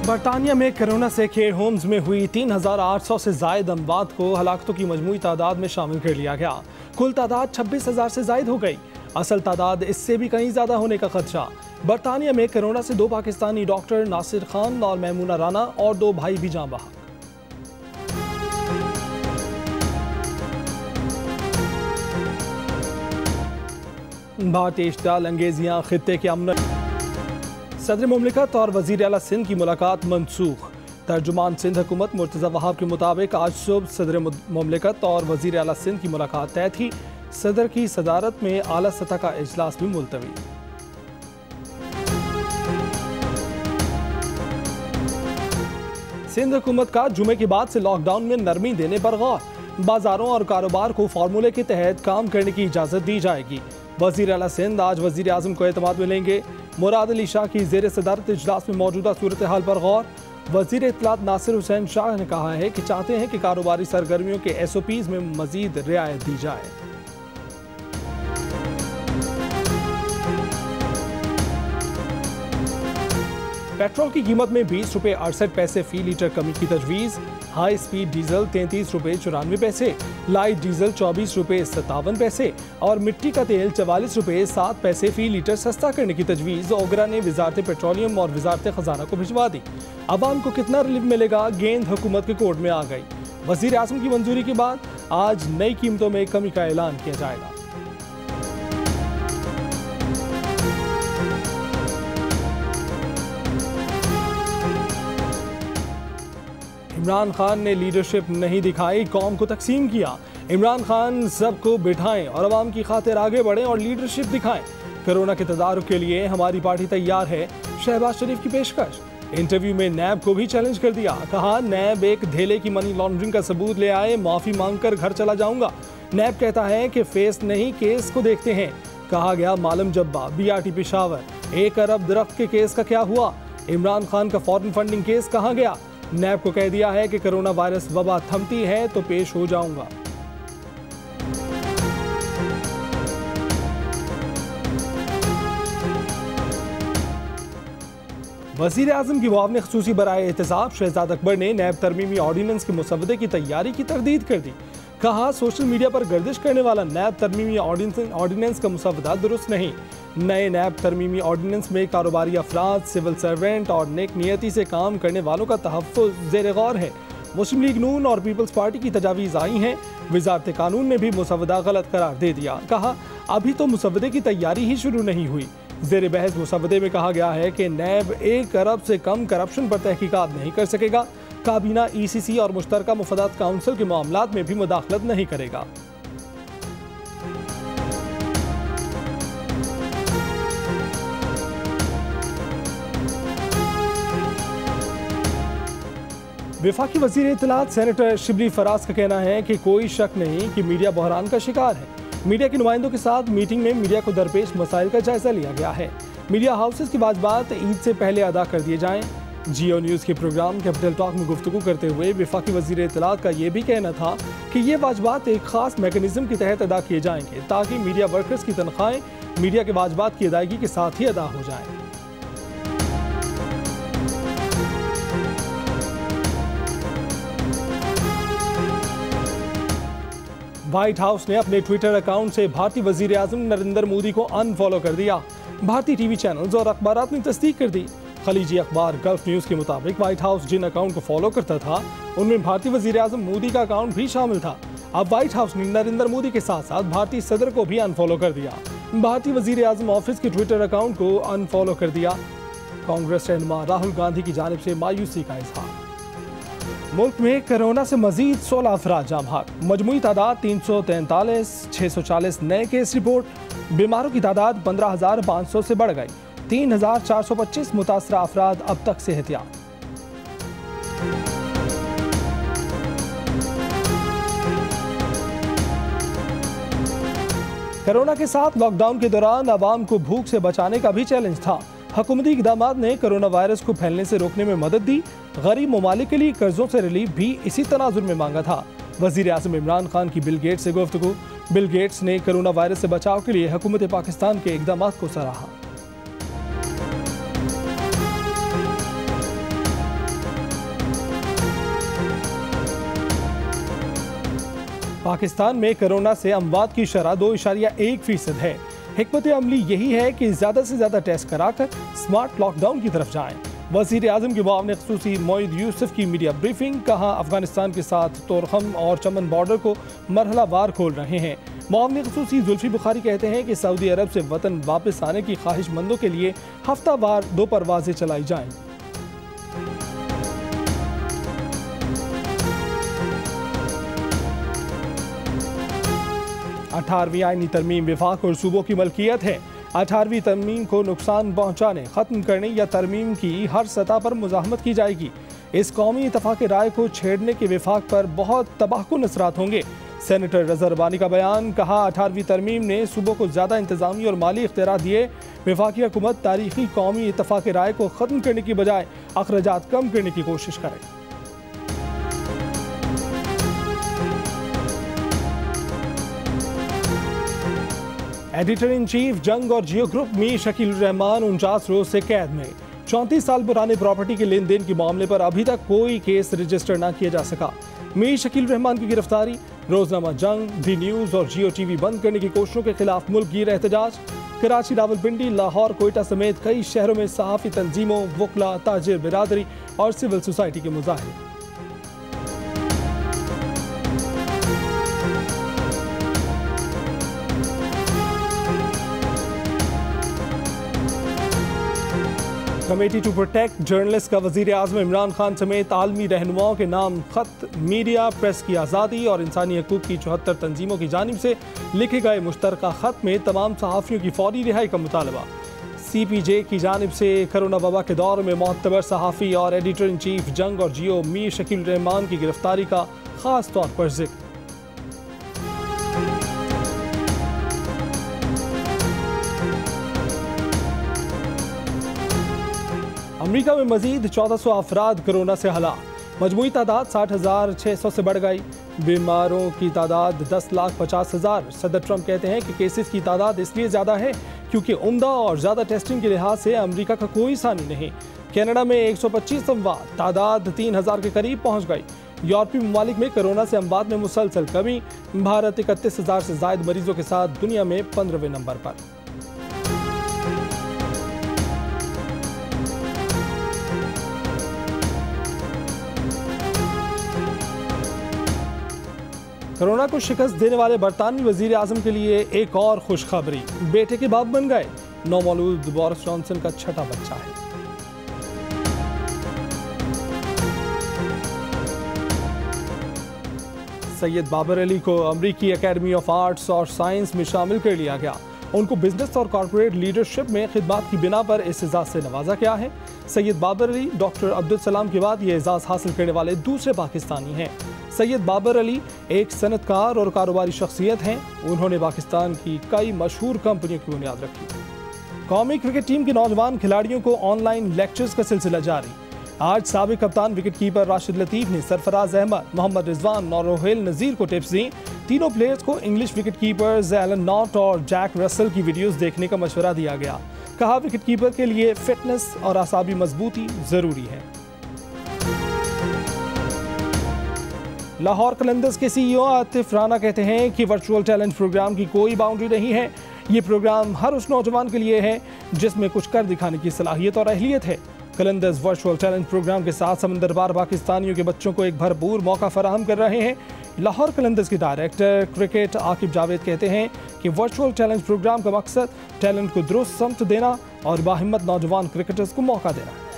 बरतानिया में कोरोना से केयर होम्स में हुई 3,800 से जायद अमवात को हलाकतों की मजमूई तादाद में शामिल कर लिया गया। कुल तादाद 26,000 से जायद हो गई। असल तादाद इससे भी कहीं ज्यादा होने का खदशा। बरतानिया में कोरोना से 2 पाकिस्तानी डॉक्टर नासिर खान और मैमूना राना और 2 भाई भी जाँ बहक। भारतीय इश्तियाल अंगेजियां खित्ते के अमन। सदर मुमलिकत और वजीर आला सिंध की मुलाकात मनसूख। तर्जुमान सिंध हुकूमत मुर्तज़ा वहाब के मुताबिक आज सुबह सदर मुमलिकत और वजीर आला सिंध की मुलाकात तय थी। सदर की सदारत में आला सतह का इजलास भी मुलतवी। सिंध हुकूमत का जुमे के बाद से लॉकडाउन में नरमी देने पर गौर। बाजारों और कारोबार को फार्मूले के तहत काम करने की इजाज़त दी जाएगी। वज़ीर आला सिंध आज वज़ीर आज़म को एतमाद में लेंगे। मुराद अली शाह की ज़ेर सदारत इजलास में मौजूदा सूरत हाल पर गौर। वज़ीर इत्तलात नासिर हुसैन शाह ने कहा है कि चाहते हैं कि कारोबारी सरगर्मियों के SOPs में मज़ीद रियायत दी जाए। पेट्रोल की कीमत में 20 रुपये 68 पैसे फी लीटर कमी की तजवीज़। हाई स्पीड डीजल 33 रुपये 94 पैसे, लाइट डीजल 24 रुपये 57 पैसे और मिट्टी का तेल 44 रुपये 7 पैसे फी लीटर सस्ता करने की तजवीज़ ओगरा ने वजारत पेट्रोलियम और वजारत खजाना को भिजवा दी। अवाम को कितना रिलीफ मिलेगा, गेंद हुकूमत के कोर्ट में आ गई। वज़ीर आज़म की मंजूरी के बाद आज नई कीमतों में कमी का ऐलान किया जाएगा। इमरान खान ने लीडरशिप नहीं दिखाई, कौम को तकसीम किया। इमरान खान सबको बिठाएं और अवाम की खातिर आगे बढ़ें और लीडरशिप दिखाएं। कोरोना के तदारुक के लिए हमारी पार्टी तैयार है, शहबाज शरीफ की पेशकश। इंटरव्यू में नैब को भी चैलेंज कर दिया। कहा नैब एक धेले की मनी लॉन्ड्रिंग का सबूत ले आए, माफी मांगकर घर चला जाऊंगा। नैब कहता है कि फेस नहीं केस को देखते हैं। कहा गया मालम जब्बा BRT पेशावर 1 अरब दरख्त के केस का क्या हुआ। इमरान खान का फॉरेन फंडिंग केस कहाँ गया। नैब को कह दिया है कि कोरोना वायरस वबा थमती है तो पेश हो जाऊंगा। वज़ीर आज़म की मुआविन ख़ुसूसी बराए एहतसाब शहजाद अकबर ने नैब तरमीमी ऑर्डीनेंस के मुसवदे की तैयारी की तरदीद कर दी। कहा सोशल मीडिया पर गर्दिश करने वाला नैब तरमीमी ऑर्डीनेंस का मुसवदा दुरुस्त नहीं। नए नैब तरमीमी ऑर्डीनेंस में कारोबारी अफराद, सिविल सर्वेंट और नेक नियति से काम करने वालों का तहफ़्फ़ुज़ ज़ेर गौर है। मुस्लिम लीग नून और पीपल्स पार्टी की तजावीज़ आई हैं। वज़ारत कानून ने भी मुसवदा गलत करार दे दिया। कहा अभी तो मुसवदे की तैयारी ही शुरू नहीं हुई। ज़ेर बहस मुसवदे में कहा गया है कि नैब 1 अरब से कम करप्शन पर तहकीकात नहीं कर सकेगा। काबीना ECC और मुश्तरका मुफादात काउंसिल के मामलात में भी मुदाखलत नहीं करेगा। वफाकी वज़ीर इत्तलात सेनेटर शिबली फराज का कहना है कि कोई शक नहीं कि मीडिया बहरान का शिकार है। मीडिया के नुमाइंदों के साथ मीटिंग में मीडिया को दरपेश मसाइल का जायजा लिया गया है। मीडिया हाउसेस की वाजबात ईद से पहले अदा कर दिए जाएं। जियो न्यूज़ के प्रोग्राम कैपिटल टॉक में गुफ्तगू करते हुए वफाकी वज़ीर इत्तलात का ये भी कहना था कि ये वाजबात एक खास मैकेनिज्म के तहत अदा किए जाएंगे ताकि मीडिया वर्कर्स की तनख्वाहें मीडिया के वाजबात की अदायगी के साथ ही अदा हो जाएं। व्हाइट हाउस ने अपने ट्विटर अकाउंट से भारतीय वज़ीर आज़म नरेंद्र मोदी को अनफॉलो कर दिया। भारतीय टीवी चैनल्स और अखबारात ने तस्दीक कर दी। खलीजी अखबार गल्फ न्यूज़ के मुताबिक व्हाइट हाउस जिन अकाउंट को फॉलो करता था उनमें भारतीय वज़ीर आज़म मोदी का अकाउंट भी शामिल था। अब व्हाइट हाउस ने नरेंद्र मोदी के साथ साथ भारतीय सदर को भी अनफॉलो कर दिया। भारतीय वज़ीर आज़म ऑफिस के ट्विटर अकाउंट को अनफॉलो कर दिया। कांग्रेस रहनुमा राहुल गांधी की जानिब से मायूसी का इजहार। मुल्क में कोरोना से मजीद 16 अफराद जाँ बहक। मजमूई तादाद 343, 640 नए केस रिपोर्ट। बीमारों की तादाद 15,500 से बढ़ गई। 3,425 मुतासरा अफराद अब तक सेहतियाब। कोरोना के साथ लॉकडाउन के दौरान आवाम को भूख से बचाने का भी चैलेंज था। हुकूमती इक़दामात ने कोरोना वायरस को फैलने से रोकने में मदद दी। गरीब ममालिक के लिए कर्जों से रिलीफ भी इसी तनाजुर में मांगा था। वज़ीर आज़म इमरान खान की बिल गेट्स से गुफ्तगू। बिल गेट्स ने कोरोना वायरस से बचाव के लिए हुकूमत पाकिस्तान के इक़दामात को सराहा। पाकिस्तान में कोरोना से अमवात की शरह 2.1% है। हिकमत अमली यही है कि ज़्यादा से ज़्यादा टेस्ट कराकर स्मार्ट लॉकडाउन की तरफ जाएं। वज़ीर आज़म के मुआविन ख़ुसूसी मोईद यूसुफ की मीडिया ब्रीफिंग, कहा अफगानिस्तान के साथ तोरखम और चमन बॉर्डर को मरहलावार खोल रहे हैं। मुआविन ख़ुसूसी जुल्फी बुखारी कहते हैं कि सऊदी अरब से वतन वापस आने की ख्वाहिशमंदों के लिए हफ्तावार 2 परवाज़ें चलाई जाएंगी। 18वीं आईनी तरमीम विफाक और सूबों की मलकियत है। 18वीं तरमीम को नुकसान पहुंचाने, ख़त्म करने या तरमीम की हर सतह पर मुज़ाहमत की जाएगी। इस कौमी इत्तफ़ाक़ राय को छेड़ने के विफाक पर बहुत तबाहकुन असरात होंगे। सेनेटर रज़ा रबानी का बयान, कहा 18वीं तरमीम ने सूबों को ज़्यादा इंतज़ामी और माली इख्तियार दिए। वफाकी हुकूमत तारीखी कौमी इत्तफ़ाक़ राय को ख़त्म करने की बजाय अखराजात कम करने की कोशिश करे। एडिटर इन चीफ जंग और जियो ग्रुप मीर शकील रहमान 49 रोज से कैद में। 34 साल पुराने प्रॉपर्टी के लेन देन के मामले पर अभी तक कोई केस रजिस्टर न किया जा सका। मीर शकील रहमान की गिरफ्तारी, रोजनामा जंग, डी न्यूज और जियो टीवी बंद करने की कोशिशों के खिलाफ मुल्क गिर एहतजाज। कराची, रावलपिंडी, लाहौर, कोयटा समेत कई शहरों में सहाफ़ी तंजीमों, वकला, ताजिर बिरादरी और सिविल सोसाइटी के मुजाहरे। कमेटी टू प्रोटेक्ट जर्नलिस्ट का वज़ीर आज़म इमरान खान समेत आलमी रहनुमाओं के नाम खत। मीडिया, प्रेस की आज़ादी और इंसानी हकूक़ की 74 तंजीमों की जानिब से लिखे गए मुश्तरका खत में तमाम सहाफ़ियों की फौरी रिहाई का मुतालबा। CPJ की जानिब से कोरोना वबा के दौर में मोतबर सहाफ़ी और एडिटर इन चीफ जंग और जियो मीर शकील रहमान की गिरफ्तारी का ख़ास तौर पर जिक्र। अमेरिका में मजीद 1400 अफराद कोरोना से हलाक। मजमूई तादाद 60,600 से बढ़ गई। बीमारों की तादाद 10,50,000। सदर ट्रंप कहते हैं कि केसेस की तादाद इसलिए ज़्यादा है क्योंकि उम्दा और ज़्यादा टेस्टिंग के लिहाज से अमेरिका का कोई सानी नहीं। कनाडा में 125 अमवात, तादाद 3,000 के करीब पहुँच गई। यूरोपीय ममालिक में कोरोना से अमवात में मुसलसल कमी। भारत 31,000 से ज़ायद मरीजों के साथ दुनिया में 15वें नंबर पर। कोरोना को शिकस्त देने वाले बरतानवी वजीर आजम के लिए एक और खुशखबरी, बेटे के बाप बन गए। नौमौलूद बोरिस जॉनसन का छठा बच्चा है। सैयद बाबर अली को अमरीकी एकेडमी ऑफ आर्ट्स और साइंस में शामिल कर लिया गया। उनको बिजनेस और कॉर्पोरेट लीडरशिप में खिदमात की बिना पर इस एजाज से नवाजा गया है। सैयद बाबर अली डॉक्टर अब्दुल सलाम के बाद ये एजाज हासिल करने वाले दूसरे पाकिस्तानी हैं। सैयद बाबर अली एक सनतकार और कारोबारी शख्सियत हैं। उन्होंने पाकिस्तान की कई मशहूर कंपनियों की बुनियाद रखी। कौमी क्रिकेट टीम के नौजवान खिलाड़ियों को ऑनलाइन लेक्चर्स का सिलसिला जारी। आज साबिक कप्तान विकेट कीपर राशिद लतीफ़ ने सरफराज अहमद, मोहम्मद रिजवान और रोहेल नज़ीर को टिप्स दी। तीनों प्लेयर्स को English wicket keepers Alan Knott और जैक रसल की वीडियोस देखने का मशवरा दिया गया। कहा विकेट कीपर के लिए फिटनेस और आसाबी मजबूती जरूरी है। लाहौर कलंदर्स के CEO आतिफ राना कहते हैं कि वर्चुअल टैलेंट प्रोग्राम की कोई बाउंड्री नहीं है। ये प्रोग्राम हर उस नौजवान के लिए है जिसमें कुछ कर दिखाने की सलाहियत और अहलियत है। कलंदर्स वर्चुअल टैलेंट प्रोग्राम के साथ समंदर पार पाकिस्तानियों के बच्चों को एक भरपूर मौका फराहम कर रहे हैं। लाहौर कलंदर्स के डायरेक्टर क्रिकेट आकिब जावेद कहते हैं कि वर्चुअल टैलेंट प्रोग्राम का मकसद टैलेंट को दुरुस्त समत देना और बाहिम्मत नौजवान क्रिकेटर्स को मौका देना है।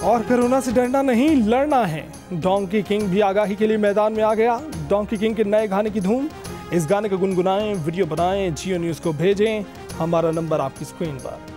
और कोरोना से डरना नहीं, लड़ना है। डोंकी किंग भी आगाही के लिए मैदान में आ गया। डोंकी किंग के नए गाने की धूम। इस गाने को गुनगुनाएं, वीडियो बनाएं, जियो न्यूज़ को भेजें। हमारा नंबर आपकी स्क्रीन पर।